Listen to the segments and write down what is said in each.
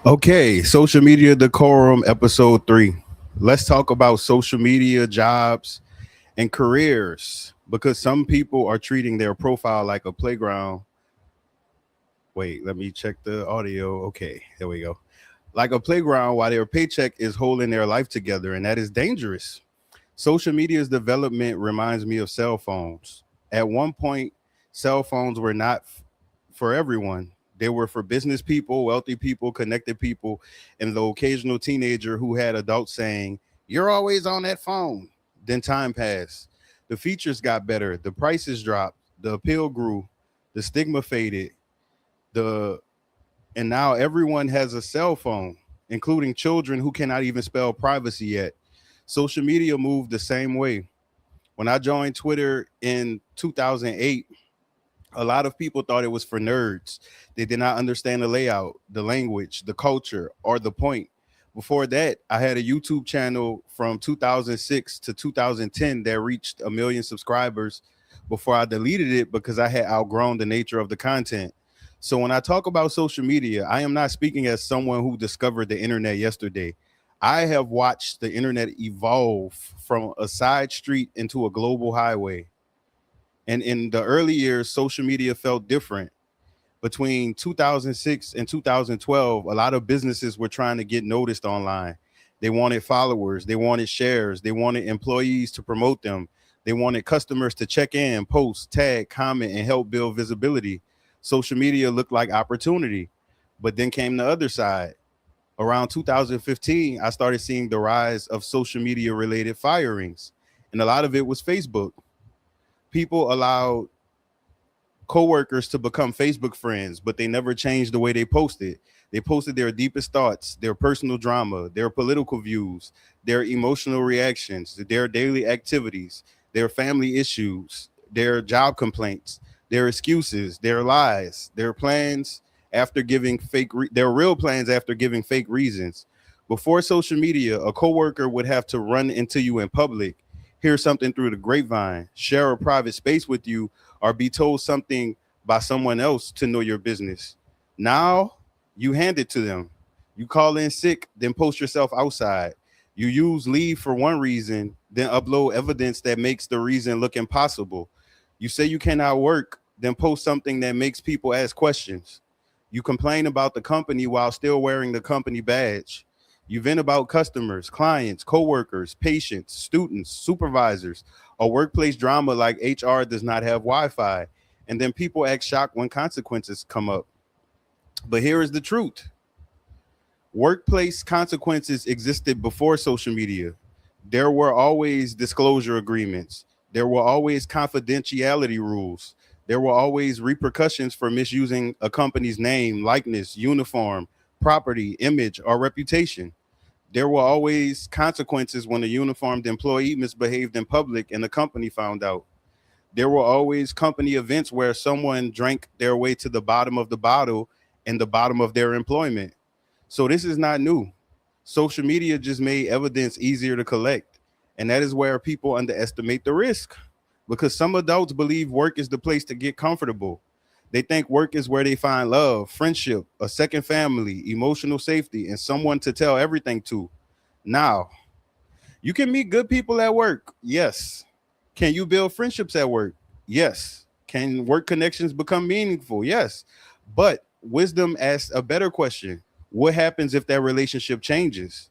Okay, social media decorum episode 3. Let's talk about social media, jobs, and careers because some people are treating their profile like a playground. Wait, let me check the audio. Okay, there we go. Like a playground while their paycheck is holding their life together, and that is dangerous. Social media's development reminds me of cell phones. At one point, cell phones were not for everyone. They were for business people, wealthy people, connected people, and the occasional teenager who had adults saying, "You're always on that phone." Then time passed. The features got better, the prices dropped, the appeal grew, the stigma faded, the and now everyone has a cell phone, including children who cannot even spell privacy yet. Social media moved the same way. When I joined Twitter in 2008, a lot of people thought it was for nerds. They did not understand the layout, the language, the culture, or the point. Before that, I had a YouTube channel from 2006 to 2010 that reached a million subscribers before I deleted it because I had outgrown the nature of the content. So when I talk about social media, I am not speaking as someone who discovered the internet yesterday. I have watched the internet evolve from a side street into a global highway. And in the early years, social media felt different. Between 2006 and 2012, a lot of businesses were trying to get noticed online. They wanted followers, they wanted shares, they wanted employees to promote them, they wanted customers to check in, post, tag, comment, and help build visibility. Social media looked like opportunity. But then came the other side. Around 2015, I started seeing the rise of social media related firings. And a lot of it was Facebook. People allowed coworkers to become Facebook friends, but they never changed the way they posted. They posted their deepest thoughts, their personal drama, their political views, their emotional reactions, their daily activities, their family issues, their job complaints, their excuses, their lies, their plans after giving their real plans after giving fake reasons. Before social media, a coworker would have to run into you in public, hear something through the grapevine, share a private space with you, or be told something by someone else to know your business. Now you hand it to them. You call in sick, then post yourself outside. You use leave for one reason, then upload evidence that makes the reason look impossible. You say you cannot work, then post something that makes people ask questions. You complain about the company while still wearing the company badge. You vent about customers, clients, coworkers, patients, students, supervisors, or workplace drama like HR does not have Wi Fi. And then people act shocked when consequences come up. But here is the truth: workplace consequences existed before social media. There were always disclosure agreements, there were always confidentiality rules, there were always repercussions for misusing a company's name, likeness, uniform, property, image, or reputation. There were always consequences when a uniformed employee misbehaved in public and the company found out. There were always company events where someone drank their way to the bottom of the bottle and the bottom of their employment. So this is not new. Social media just made evidence easier to collect. And that is where people underestimate the risk because some adults believe work is the place to get comfortable. They think work is where they find love, friendship, a second family, emotional safety, and someone to tell everything to. Now, you can meet good people at work. Yes. Can you build friendships at work? Yes. Can work connections become meaningful? Yes. But wisdom asks a better question: what happens if that relationship changes?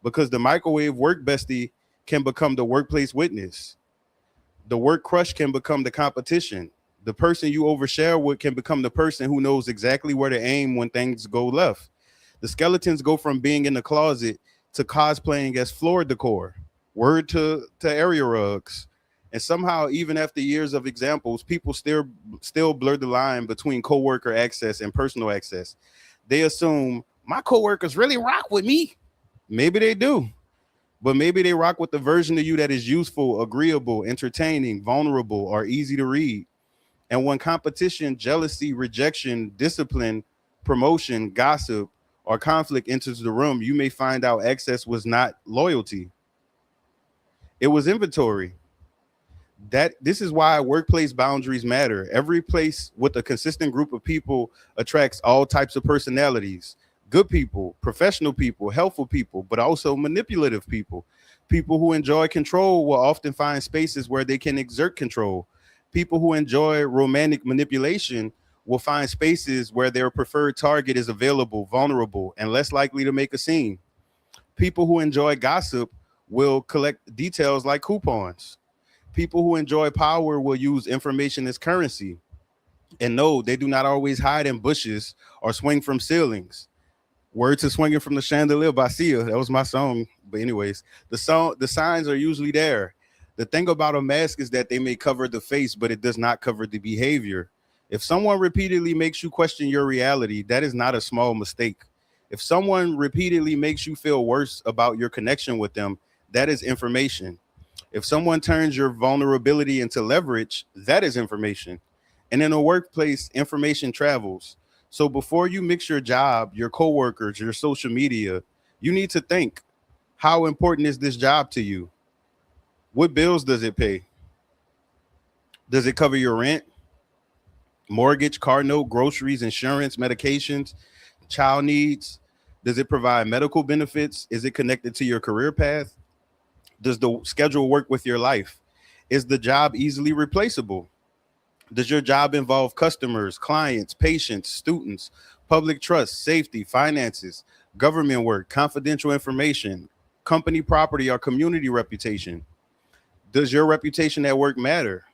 Because the microwave work bestie can become the workplace witness. The work crush can become the competition. The person you overshare with can become the person who knows exactly where to aim when things go left. The skeletons go from being in the closet to cosplaying as floor decor. Word to area rugs. And somehow, even after years of examples, people still blur the line between coworker access and personal access. They assume my coworkers really rock with me. Maybe they do, but maybe they rock with the version of you that is useful, agreeable, entertaining, vulnerable, or easy to read. And when competition, jealousy, rejection, discipline, promotion, gossip, or conflict enters the room, you may find out access was not loyalty, it was inventory. That this is why workplace boundaries matter. Every place with a consistent group of people attracts all types of personalities. Good people, professional people, helpful people, but also manipulative people. People who enjoy control will often find spaces where they can exert control. People who enjoy romantic manipulation will find spaces where their preferred target is available, vulnerable, and less likely to make a scene. People who enjoy gossip will collect details like coupons. People who enjoy power will use information as currency. And no, they do not always hide in bushes or swing from ceilings. Word to Swinging from the Chandelier by Sia. That was my song. But anyways, the signs are usually there. The thing about a mask is that they may cover the face, but it does not cover the behavior. If someone repeatedly makes you question your reality, that is not a small mistake. If someone repeatedly makes you feel worse about your connection with them, that is information. If someone turns your vulnerability into leverage, that is information. And in a workplace, information travels. So before you mix your job, your coworkers, your social media, you need to think, how important is this job to you? What bills does it pay? Does it cover your rent, mortgage, car note, groceries, insurance, medications, child needs? Does it provide medical benefits? Is it connected to your career path? Does the schedule work with your life? Is the job easily replaceable? Does your job involve customers, clients, patients, students, public trust, safety, finances, government work, confidential information, company property, or community reputation? Does your reputation at work matter?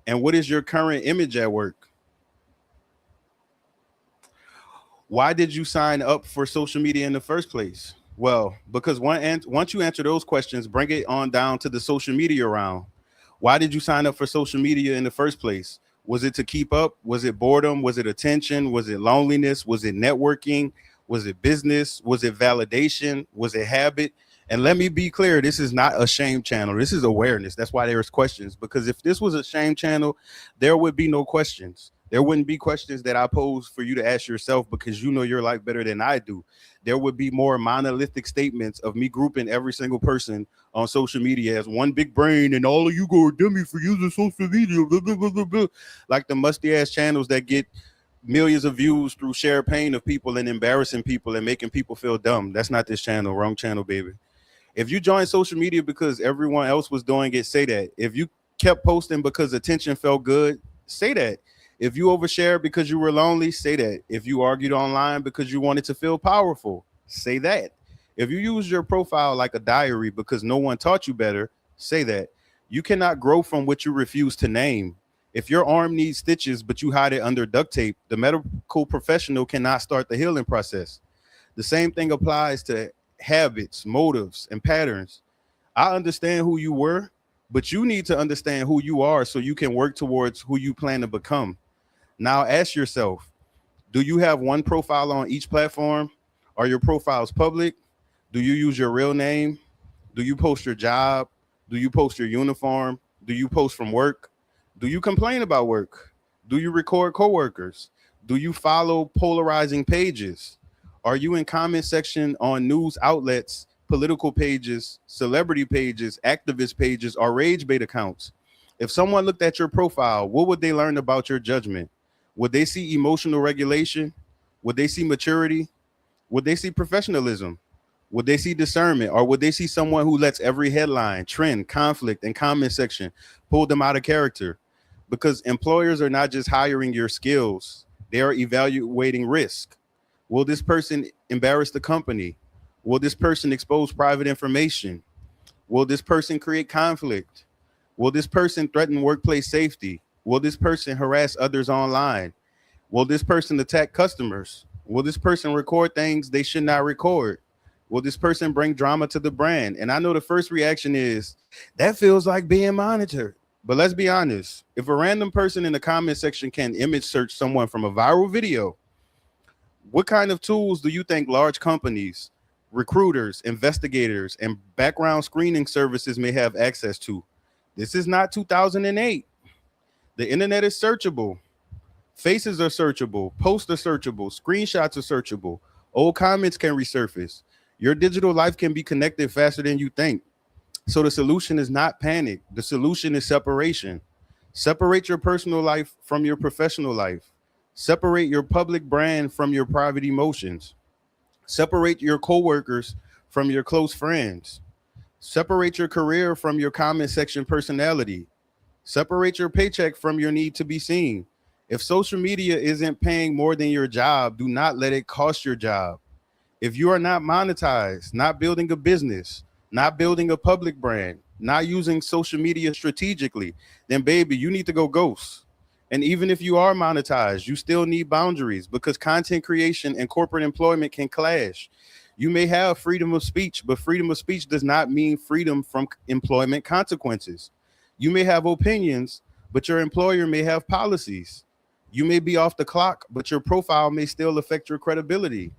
And what is your current image at work? Why did you sign up for social media in the first place? Well, because once you answer those questions, bring it on down to the social media round. Why did you sign up for social media in the first place? Was it to keep up? Was it boredom? Was it attention? Was it loneliness? Was it networking? Was it business? Was it validation? Was it habit? And let me be clear, this is not a shame channel. This is awareness. That's why there's questions. Because if this was a shame channel, there would be no questions. There wouldn't be questions that I pose for you to ask yourself because you know your life better than I do. There would be more monolithic statements of me grouping every single person on social media as one big brain and all of you go dummy for using social media, blah, blah, blah, blah, blah. Like the musty ass channels that get millions of views through shared pain of people and embarrassing people and making people feel dumb. That's not this channel. Wrong channel, baby. If you joined social media because everyone else was doing it, say that. If you kept posting because attention felt good, say that. If you overshared because you were lonely, say that. If you argued online because you wanted to feel powerful, say that. If you use your profile like a diary because no one taught you better, say that. You cannot grow from what you refuse to name. If your arm needs stitches but you hide it under duct tape, the medical professional cannot start the healing process. The same thing applies to habits, motives, and patterns. I understand who you were, but you need to understand who you are so you can work towards who you plan to become. Now ask yourself, do you have one profile on each platform? Are your profiles public? Do you use your real name? Do you post your job? Do you post your uniform? Do you post from work? Do you complain about work? Do you record coworkers? Do you follow polarizing pages? Are you in comment section on news outlets, political pages, celebrity pages, activist pages, or rage bait accounts? If someone looked at your profile, what would they learn about your judgment? Would they see emotional regulation? Would they see maturity? Would they see professionalism? Would they see discernment? Or would they see someone who lets every headline, trend, conflict, and comment section pull them out of character? Because employers are not just hiring your skills, they are evaluating risk. Will this person embarrass the company? Will this person expose private information? Will this person create conflict? Will this person threaten workplace safety? Will this person harass others online? Will this person attack customers? Will this person record things they should not record? Will this person bring drama to the brand? And I know the first reaction is that feels like being monitored. But let's be honest. If a random person in the comment section can image search someone from a viral video, what kind of tools do you think large companies, recruiters, investigators, and background screening services may have access to? This is not 2008. The internet is searchable. Faces are searchable. Posts are searchable. Screenshots are searchable. Old comments can resurface. Your digital life can be connected faster than you think. So the solution is not panic. The solution is separation. Separate your personal life from your professional life. Separate your public brand from your private emotions. Separate your coworkers from your close friends. Separate your career from your comment section personality. Separate your paycheck from your need to be seen. If social media isn't paying more than your job, do not let it cost your job. If you are not monetized, not building a business, not building a public brand, not using social media strategically, then baby, you need to go ghost. And even if you are monetized, you still need boundaries because content creation and corporate employment can clash. You may have freedom of speech, but freedom of speech does not mean freedom from employment consequences. You may have opinions, but your employer may have policies. You may be off the clock, but your profile may still affect your credibility.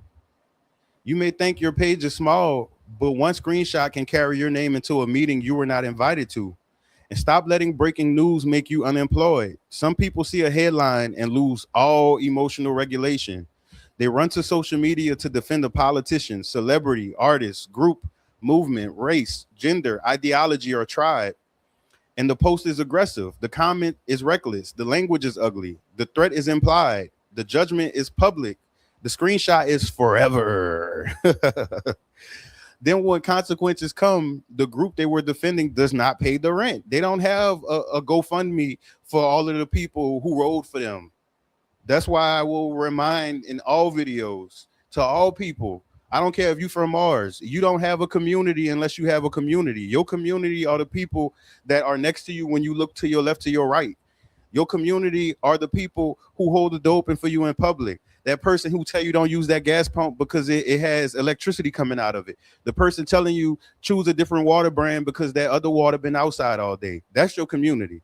You may think your page is small, but one screenshot can carry your name into a meeting you were not invited to. And stop letting breaking news make you unemployed. Some people see a headline and lose all emotional regulation. They run to social media to defend a politician, celebrity, artist, group, movement, race, gender, ideology, or tribe. And the post is aggressive. The comment is reckless. The language is ugly. The threat is implied. The judgment is public. The screenshot is forever. Then when consequences come, the group they were defending does not pay the rent. They don't have a GoFundMe for all of the people who rode for them. That's why I will remind in all videos to all people, I don't care if you're from Mars, you don't have a community unless you have a community. Your community are the people that are next to you when you look to your left, to your right. Your community are the people who hold the door open for you in public. That person who tell you don't use that gas pump because it has electricity coming out of it. The person telling you choose a different water brand because that other water been outside all day. That's your community.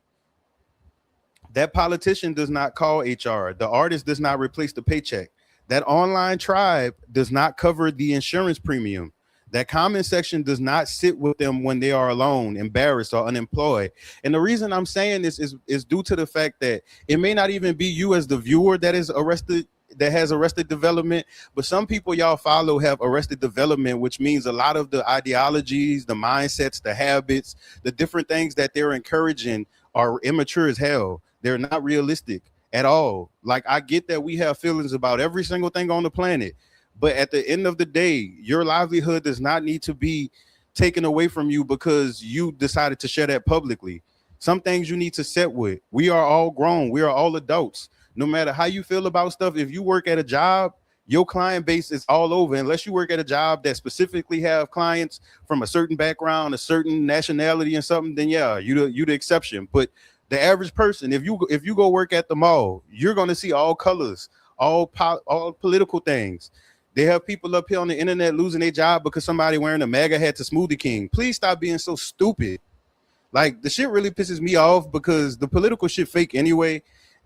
That politician does not call HR. The artist does not replace the paycheck. That online tribe does not cover the insurance premium. That comment section does not sit with them when they are alone, embarrassed, or unemployed. And the reason I'm saying this is due to the fact that it may not even be you as the viewer that is arrested, that has arrested development, but some people y'all follow have arrested development, which means a lot of the ideologies, the mindsets, the habits, the different things that they're encouraging are immature as hell. They're not realistic at all. Like, I get that we have feelings about every single thing on the planet, but at the end of the day, your livelihood does not need to be taken away from you because you decided to share that publicly. Some things you need to set with. We are all grown. We are all adults. No matter how you feel about stuff, if you work at a job, your client base is all over. Unless you work at a job that specifically have clients from a certain background, a certain nationality and something, then yeah, you the exception. But the average person, if you go work at the mall, you're going to see all colors, all political things. They have people up here on the internet losing their job because somebody wearing a MAGA hat to Smoothie King. Please stop being so stupid. Like, the shit really pisses me off because the political shit fake anyway.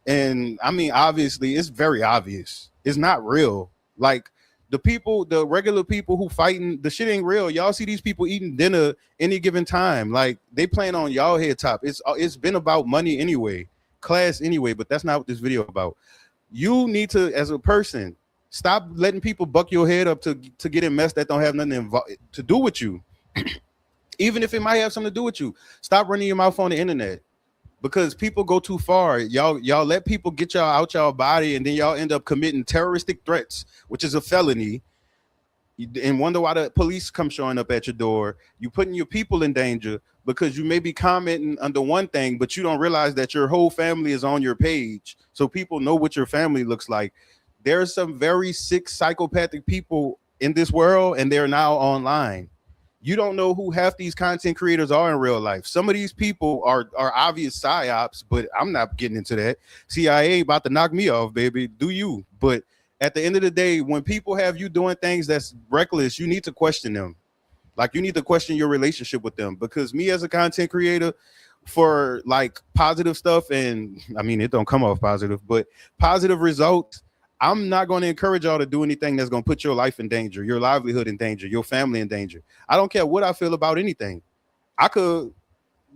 And I mean, obviously, it's very obvious. It's not real. Like, the regular people who fighting, the shit ain't real. Y'all see these people eating dinner any given time. Like, they playing on y'all head top. It's been about money anyway, class anyway, but that's not what this video about. You need to, as a person, stop letting people buck your head up to get in mess that don't have nothing to do with you. Even if it might have something to do with you, stop running your mouth on the internet. Because people go too far. Y'all let people get y'all out y'all body, and then y'all end up committing terroristic threats, which is a felony, and wonder why the police come showing up at your door. You putting your people in danger because you may be commenting under one thing, but you don't realize that your whole family is on your page, so people know what your family looks like. There's some very sick psychopathic people in this world, and they're now online. You don't know who half these content creators are in real life. Some of these people are obvious psyops, but I'm not getting into that. CIA about to knock me off, baby. Do you? But at the end of the day, when people have you doing things that's reckless, you need to question them. Like, you need to question your relationship with them. Because me as a content creator, for like positive stuff, and I mean, it don't come off positive, but positive results, I'm not going to encourage y'all to do anything that's going to put your life in danger, your livelihood in danger, your family in danger. I don't care what I feel about anything. I could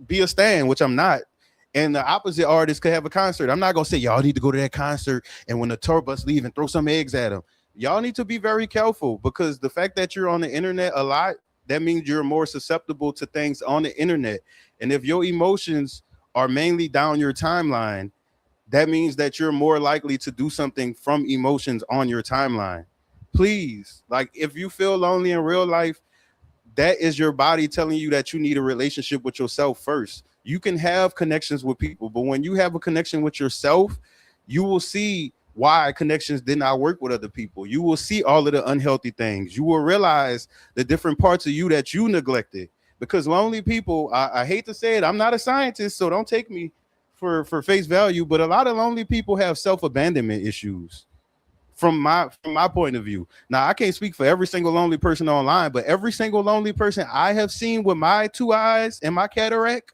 be a stan, which I'm not. And the opposite artist could have a concert. I'm not going to say y'all need to go to that concert and when the tour bus leave and throw some eggs at them. Y'all need to be very careful, because the fact that you're on the internet a lot, that means you're more susceptible to things on the internet. And if your emotions are mainly down your timeline, that means that you're more likely to do something from emotions on your timeline. Please, like, if you feel lonely in real life, that is your body telling you that you need a relationship with yourself first. You can have connections with people, but when you have a connection with yourself, you will see why connections did not work with other people. You will see all of the unhealthy things. You will realize the different parts of you that you neglected. Because lonely people, I hate to say it, I'm not a scientist, so don't take me for face value, but a lot of lonely people have self-abandonment issues from my point of view. Now, I can't speak for every single lonely person online, but every single lonely person I have seen with my two eyes and my cataract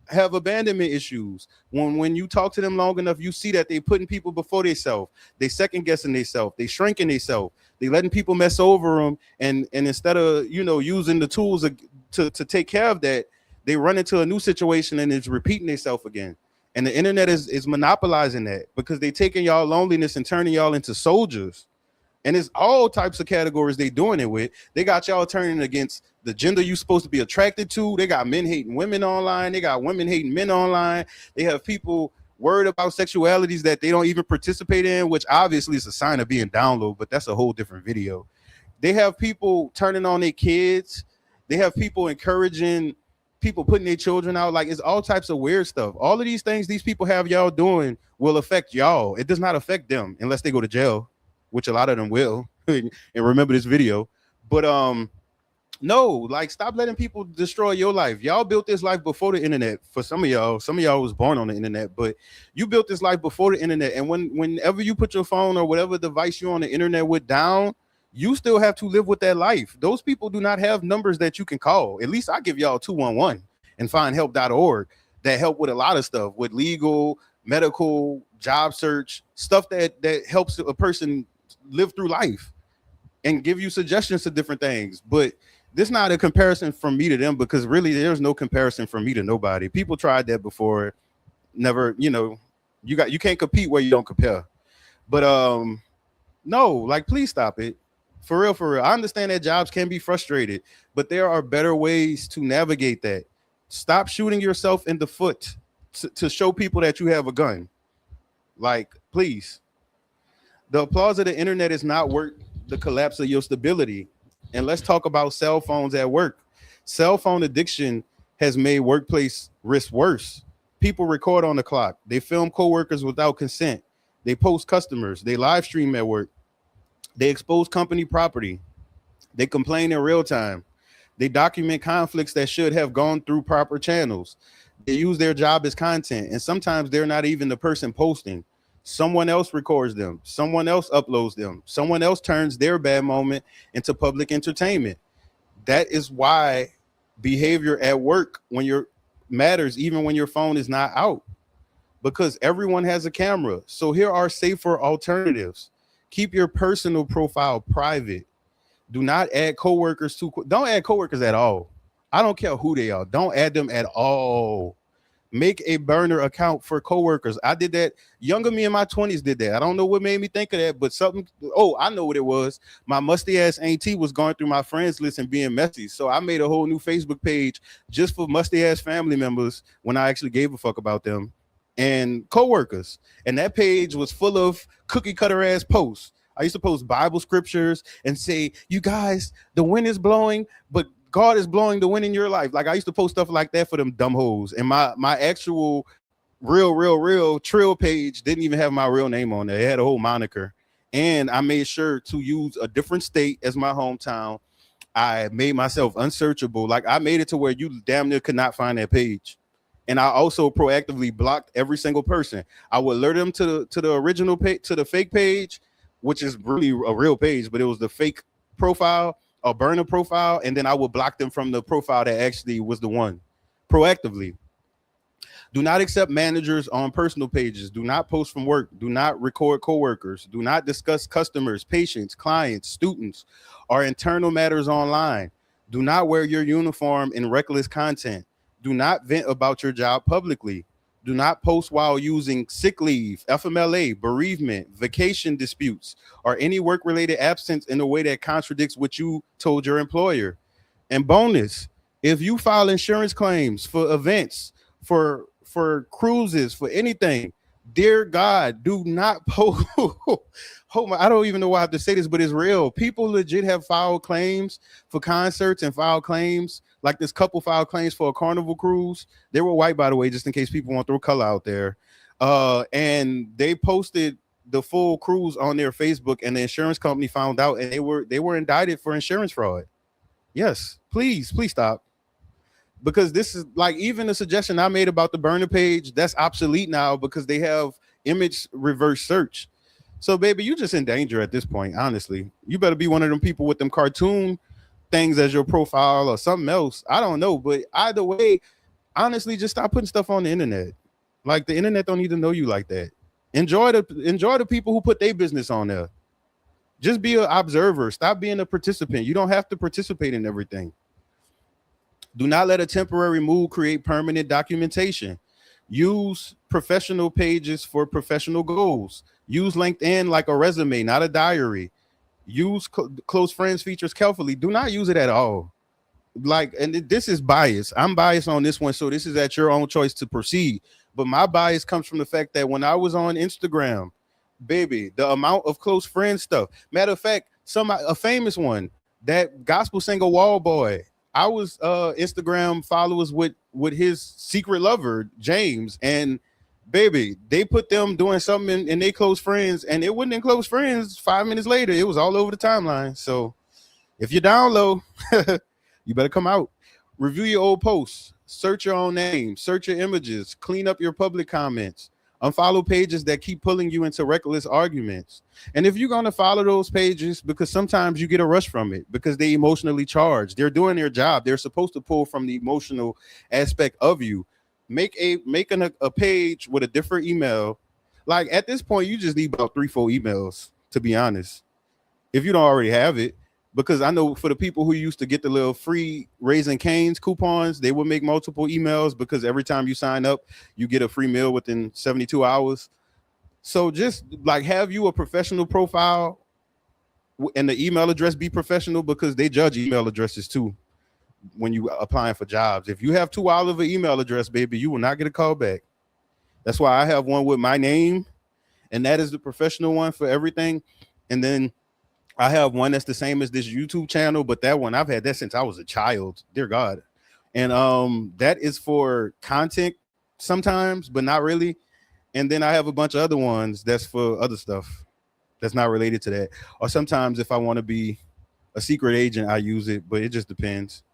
have abandonment issues. When you talk to them long enough, you see that they putting people before themselves. They second guessing themselves. They shrinking themselves. They letting people mess over them, and instead of using the tools to take care of that, they run into a new situation and it's repeating themselves again. And the internet is monopolizing that because they taking y'all loneliness and turning y'all into soldiers. And it's all types of categories they doing it with. They got y'all turning against the gender you supposed to be attracted to. They got men hating women online. They got women hating men online. They have people worried about sexualities that they don't even participate in, which obviously is a sign of being down low, but that's a whole different video. They have people turning on their kids. They have people encouraging people putting their children out. Like, it's all types of weird stuff. All of these things these people have y'all doing will affect y'all. It does not affect them unless they go to jail, which a lot of them will. And remember this video. But no, like, stop letting people destroy your life. Y'all built this life before the internet. For some of y'all was born on the internet, but you built this life before the internet. And whenever you put your phone or whatever device you're on the internet with down, you still have to live with that life. Those people do not have numbers that you can call. At least I give y'all 211 and findhelp.org that help with a lot of stuff, with legal, medical, job search, stuff that helps a person live through life and give you suggestions to different things. But this not a comparison from me to them, because really there's no comparison from me to nobody. People tried that before. Never, you can't compete where you don't compare. But no, like, please stop it. For real, for real. I understand that jobs can be frustrated, but there are better ways to navigate that. Stop shooting yourself in the foot to show people that you have a gun. Like, please. The applause of the internet is not worth the collapse of your stability. And let's talk about cell phones at work. Cell phone addiction has made workplace risk worse. People record on the clock. They film coworkers without consent. They post customers. They live stream at work. They expose company property. They complain in real time. They document conflicts that should have gone through proper channels. They use their job as content, and sometimes they're not even the person posting. Someone else records them. Someone else uploads them. Someone else turns their bad moment into public entertainment. That is why behavior at work matters even when your phone is not out, because everyone has a camera. So here are safer alternatives. Keep your personal profile private. Do not add coworkers don't add coworkers at all. I don't care who they are. Don't add them at all. Make a burner account for coworkers. I did that. Younger me in my 20s did that. I don't know what made me think of that, but something. Oh, I know what it was. My musty ass auntie was going through my friends list and being messy. So I made a whole new Facebook page just for musty ass family members when I actually gave a fuck about them and coworkers. And that page was full of cookie cutter ass posts. I used to post Bible scriptures and say, you guys, the wind is blowing, but God is blowing the wind in your life. Like, I used to post stuff like that for them dumb hoes. And my actual real Trill page didn't even have my real name on there. It had a whole moniker. And I made sure to use a different state as my hometown. I made myself unsearchable. Like, I made it to where you damn near could not find that page. And I also proactively blocked every single person. I would alert them to the original page, to the fake page, which is really a real page, but it was the fake profile, a burner profile, and then I would block them from the profile that actually was the one. Proactively. Do not accept managers on personal pages. Do not post from work. Do not record coworkers. Do not discuss customers, patients, clients, students, or internal matters online. Do not wear your uniform in reckless content. Do not vent about your job publicly. Do not post while using sick leave, FMLA, bereavement, vacation disputes, or any work-related absence in a way that contradicts what you told your employer. And bonus, if you file insurance claims for events, for cruises, for anything, Dear God, do not post. Oh my, I don't even know why I have to say this, but it's real. People legit have filed claims for concerts and filed claims. Like this couple filed claims for a carnival cruise. They were white, by the way, just in case people want to throw color out there. And they posted the full cruise on their Facebook, and the insurance company found out, and they were indicted for insurance fraud. Yes, please stop, because this is like, even the suggestion I made about the burner page, that's obsolete now because they have image reverse search. So baby, you just in danger at this point. Honestly, you better be one of them people with them cartoon things as your profile or something else. I don't know, but either way, honestly, just stop putting stuff on the internet. Like, the internet don't need to know you like that. Enjoy the people who put their business on there. Just be an observer. Stop being a participant. You don't have to participate in everything. Do not let a temporary mood create permanent documentation. Use professional pages for professional goals. Use LinkedIn like a resume, not a diary. Use close friends features carefully. Do not use it at all. Like, and this is bias. I'm biased on this one, so this is at your own choice to proceed. But my bias comes from the fact that when I was on Instagram, baby, the amount of close friend stuff. Matter of fact, a famous one, that gospel singer Wall Boy. I was Instagram followers with his secret lover James, and baby, they put them doing something in their close friends, and it wasn't in close friends. 5 minutes later, it was all over the timeline. So if you're down low, you better come out. Review your old posts, search your own name, search your images, clean up your public comments, unfollow pages that keep pulling you into reckless arguments. And if you're going to follow those pages, because sometimes you get a rush from it because they emotionally charged, they're doing their job. They're supposed to pull from the emotional aspect of you. Making a page with a different email. Like, at this point, you just need about 3-4 emails, to be honest, if you don't already have it. Because I know for the people who used to get the little free Raising Cane's coupons, they would make multiple emails because every time you sign up, you get a free meal within 72 hours. So just like, have you a professional profile and the email address be professional, because they judge email addresses too when you applying for jobs. If you have too wild of an email address, baby, you will not get a call back. That's why I have one with my name, and that is the professional one for everything. And then I have one that's the same as this YouTube channel, but that one, I've had that since I was a child. Dear God. And that is for content sometimes, but not really. And then I have a bunch of other ones that's for other stuff that's not related to that. Or sometimes if I want to be a secret agent, I use it, but it just depends.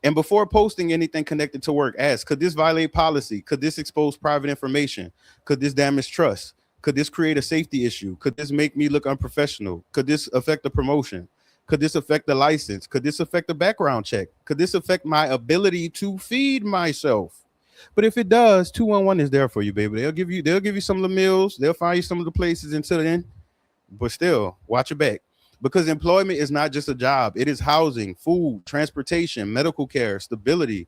And before posting anything connected to work, ask, could this violate policy? Could this expose private information? Could this damage trust? Could this create a safety issue? Could this make me look unprofessional? Could this affect the promotion? Could this affect the license? Could this affect the background check? Could this affect my ability to feed myself? But if it does, 211 is there for you, baby. They'll give you some of the meals. They'll find you some of the places until then. But still, watch your back. Because employment is not just a job. It is housing, food, transportation, medical care, stability.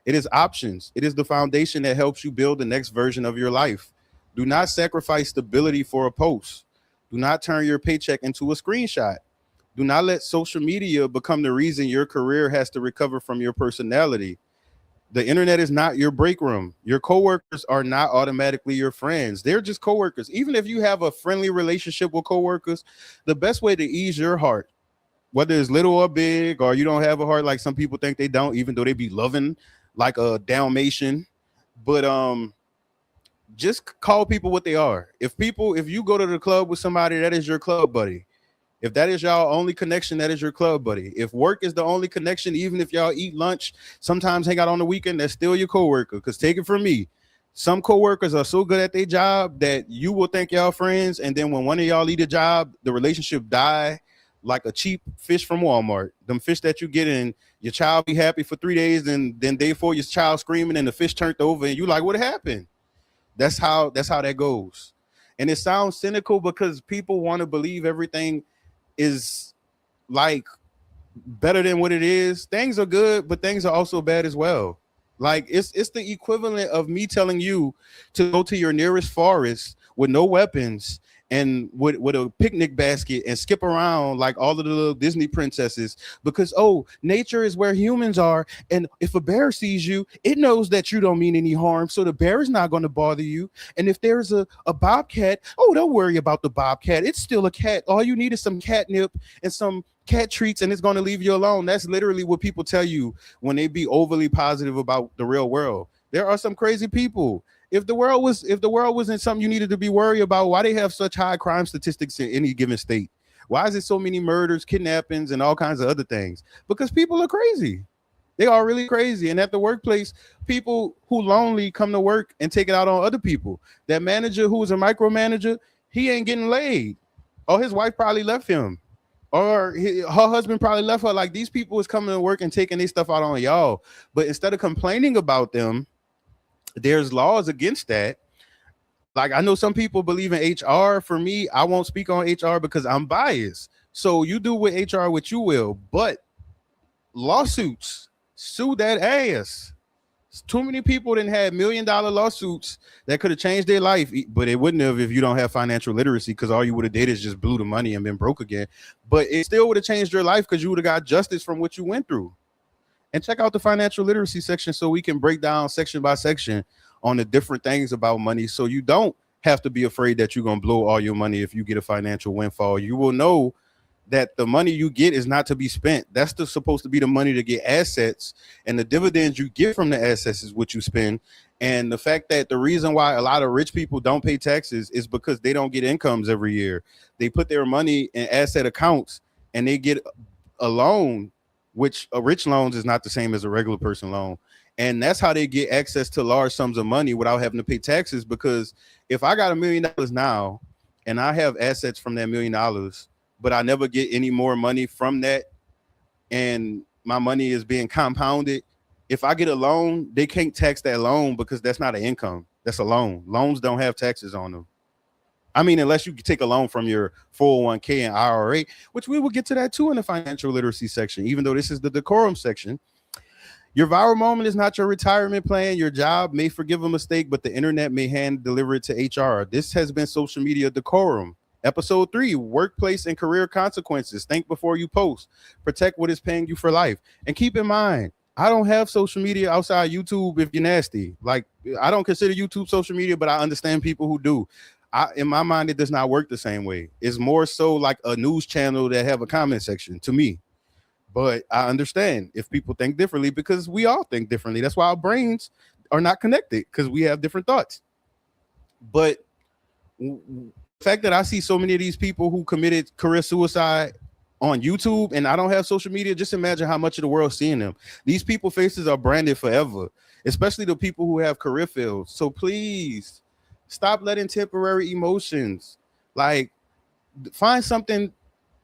It is options. It is the foundation that helps you build the next version of your life. Do not sacrifice stability for a post. Do not turn your paycheck into a screenshot. Do not let social media become the reason your career has to recover from your personality. The internet is not your break room. Your coworkers are not automatically your friends. They're just coworkers. Even if you have a friendly relationship with coworkers, the best way to ease your heart, whether it's little or big, or you don't have a heart like some people think they don't, even though they be loving like a Dalmatian, but just call people what they are. If you go to the club with somebody, that is your club buddy. If that is y'all only connection, that is your club buddy. If work is the only connection, even if y'all eat lunch, sometimes hang out on the weekend, that's still your coworker. Because take it from me, some coworkers are so good at their job that you will think y'all friends, and then when one of y'all leave a job, the relationship die like a cheap fish from Walmart. Them fish that you get in, your child be happy for 3 days, and then day 4 your child screaming and the fish turned over, and you like, what happened? That's how that goes. And it sounds cynical because people want to believe everything is like better than what it is. Things are good, but things are also bad as well. Like it's the equivalent of me telling you to go to your nearest forest with no weapons and with a picnic basket and skip around like all of the little Disney princesses because, oh, nature is where humans are. And if a bear sees you, it knows that you don't mean any harm. So the bear is not going to bother you. And if there's a bobcat, oh, don't worry about the bobcat. It's still a cat. All you need is some catnip and some cat treats and it's going to leave you alone. That's literally what people tell you when they be overly positive about the real world. There are some crazy people. If the world wasn't something you needed to be worried about, why they have such high crime statistics in any given state? Why is it so many murders, kidnappings, and all kinds of other things? Because people are crazy. They are really crazy. And at the workplace, people who lonely come to work and take it out on other people. That manager who is a micromanager, he ain't getting laid. Or his wife probably left him. Or her husband probably left her. Like, these people is coming to work and taking their stuff out on y'all. But instead of complaining about them, there's laws against that. Like, I know some people believe in HR. For me, I won't speak on HR because I'm biased. So you do with HR what you will, but lawsuits, sue that ass. Too many people didn't have $1 million lawsuits that could have changed their life, but it wouldn't have if you don't have financial literacy, because all you would have did is just blew the money and been broke again. But it still would have changed your life because you would have got justice from what you went through. And check out the financial literacy section so we can break down section by section on the different things about money, so you don't have to be afraid that you're going to blow all your money if you get a financial windfall. You will know that the money you get is not to be spent. That's supposed to be the money to get assets, and the dividends you get from the assets is what you spend. And the fact that the reason why a lot of rich people don't pay taxes is because they don't get incomes every year. They put their money in asset accounts and they get a loan, which a rich loans is not the same as a regular person loan. And that's how they get access to large sums of money without having to pay taxes. Because if I got $1 million now and I have assets from that $1 million, but I never get any more money from that, and my money is being compounded, if I get a loan, they can't tax that loan because that's not an income. That's a loan. Loans don't have taxes on them. I mean, unless you take a loan from your 401k and IRA, which we will get to that too in the financial literacy section, even though this is the decorum section. Your viral moment is not your retirement plan. Your job may forgive a mistake, but the internet may hand deliver it to HR. This has been Social Media Decorum. Episode 3, workplace and career consequences. Think before you post. Protect what is paying you for life. And keep in mind, I don't have social media outside YouTube if you're nasty. Like, I don't consider YouTube social media, but I understand people who do. In my mind, it does not work the same way. It's more so like a news channel that have a comment section to me. But I understand if people think differently, because we all think differently. That's why our brains are not connected, because we have different thoughts. But the fact that I see so many of these people who committed career suicide on YouTube and I don't have social media, just imagine how much of the world seeing them. These people faces are branded forever, especially the people who have career fields. So please stop letting temporary emotions, like, find something,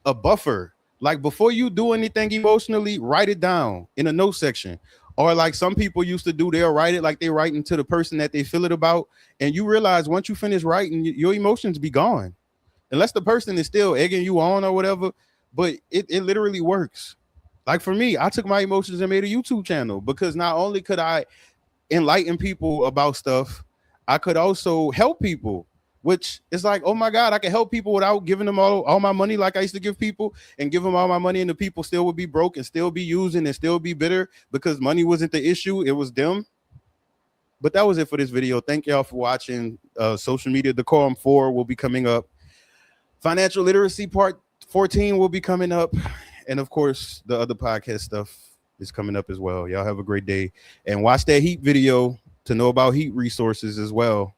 a buffer. Like, before you do anything emotionally, write it down in a note section. Or like some people used to do, they'll write it like they writing to the person that they feel it about. And you realize once you finish writing, your emotions be gone. Unless the person is still egging you on or whatever. But it literally works. Like for me, I took my emotions and made a YouTube channel, because not only could I enlighten people about stuff, I could also help people, which is like, oh my God, I can help people without giving them all my money like I used to give people, and give them all my money, and the people still would be broke and still be using and still be bitter because money wasn't the issue. It was them. But that was it for this video. Thank y'all for watching. Social Media Decorum 4 will be coming up. Financial Literacy Part 14 will be coming up. And of course, the other podcast stuff is coming up as well. Y'all have a great day. And watch that heat video to know about heat resources as well.